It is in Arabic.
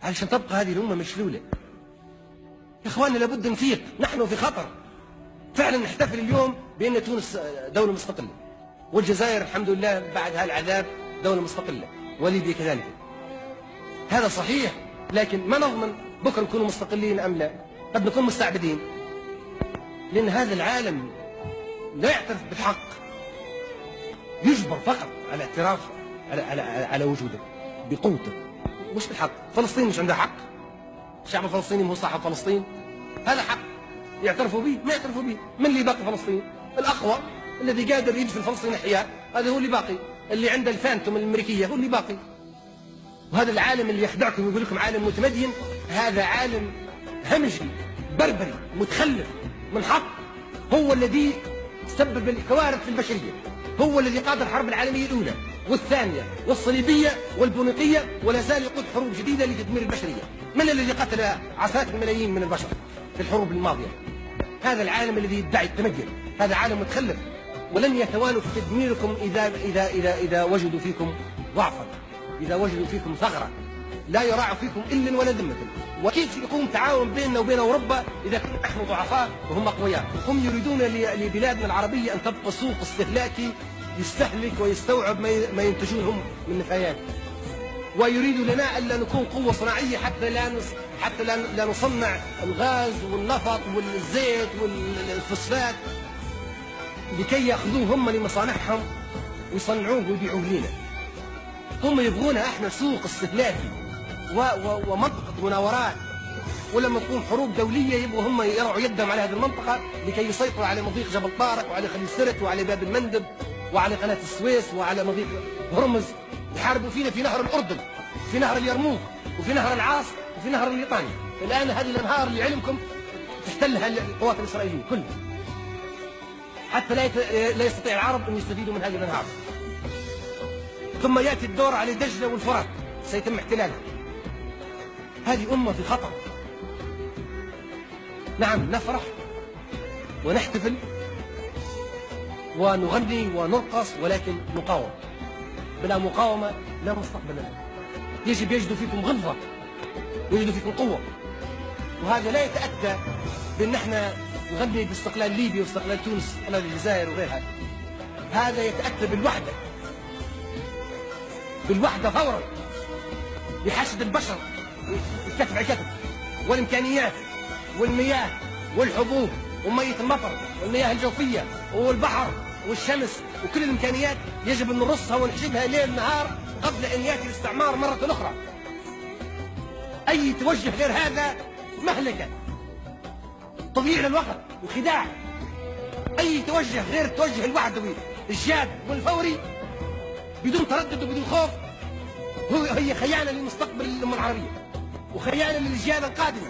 علشان تبقى هذه الأمة مشلولة. يا إخواننا لابد نفيق، نحن في خطر. فعلا نحتفل اليوم بأن تونس دولة مستقلة، والجزائر الحمد لله بعد هالعذاب دولة مستقلة، وليبيا كذلك. هذا صحيح، لكن ما نضمن بكرة نكونوا مستقلين أم لا، قد نكون مستعبدين، لأن هذا العالم لا يعترف بالحق، يجبر فقط على اعتراف على وجودك بقوتك، مش بالحق. فلسطين مش عندها حق، الشعب الفلسطيني هو صاحب فلسطين، هذا حق يعترفوا به ما يعترفوا به. من اللي باقي فلسطين؟ الأقوى الذي قادر يدفن فلسطين أحياء، هذا هو اللي باقي. اللي عنده الفانتوم الأمريكية هو اللي باقي. وهذا العالم اللي يخدعكم ويقول لكم عالم متمدين، هذا عالم همجي بربري متخلف منحط، هو الذي سبب الكوارث في البشرية، هو الذي قاد الحرب العالمية الأولى والثانية والصليبية والبونيقية، ولا زال يقود حروب جديدة لتدمير البشرية. من الذي قتل عشرات الملايين من البشر في الحروب الماضية؟ هذا العالم الذي يدعي التمدن، هذا عالم متخلف، ولن يتوانوا في تدميركم إذا وجدوا فيكم ضعفا، إذا وجدوا فيكم ثغرة، لا يراعوا فيكم إلا ولا ذمة. وكيف يقوم تعاون بيننا وبين أوروبا إذا كنا نحن ضعفاء وهم أقوياء؟ هم يريدون لبلادنا العربية أن تبقى سوق استهلاكي يستهلك ويستوعب ما ينتجون هم من نفايات، ويريدوا لنا ألا نكون قوة صناعية حتى لا نصنع الغاز والنفط والزيت والفوسفات لكي يأخذوه هم لمصانعهم ويصنعوه ويبيعوه لنا. هم يبغونا احنا سوق استهلاكي ومنطقة مناورات، ولما تكون حروب دولية يبغوا هم يرعوا يدهم على هذه المنطقة لكي يسيطروا على مضيق جبل طارق وعلى خليج سرت وعلى باب المندب وعلى قناة السويس وعلى مضيق هرمز. يحاربوا فينا في نهر الأردن، في نهر اليرموك، وفي نهر العاص، وفي نهر الليطاني. الآن هذه الأنهار اللي علمكم تحتلها القوات الإسرائيلية كلها، حتى لا يستطيع العرب أن يستفيدوا من هذه الأنهار. ثم يأتي الدور على دجلة والفرات سيتم احتلالها. هذه أمة في خطر. نعم نفرح ونحتفل ونغني ونرقص، ولكن نقاوم. بلا مقاومة لا مستقبل لنا. يجب يجدوا فيكم غلظة ويجدوا فيكم قوة، وهذا لا يتأتى بأن احنا نغني باستقلال ليبيا واستقلال تونس واستقلال الجزائر وغيرها. هذا يتأتى بالوحدة فورا، بحشد البشر كتف على كتف، والإمكانيات والمياه والحبوب ومية المطر والمياه الجوفية والبحر والشمس وكل الإمكانيات يجب أن نرصها ونحشدها ليل نهار قبل أن يأتي الاستعمار مرة أخرى. أي توجه غير هذا مهلكة، تضييع للوقت وخداع. أي توجه غير التوجه الوحدوي الجاد والفوري بدون تردد وبدون خوف هي خيانة لمستقبل الأمة العربية وخيانة للأجيال القادمة.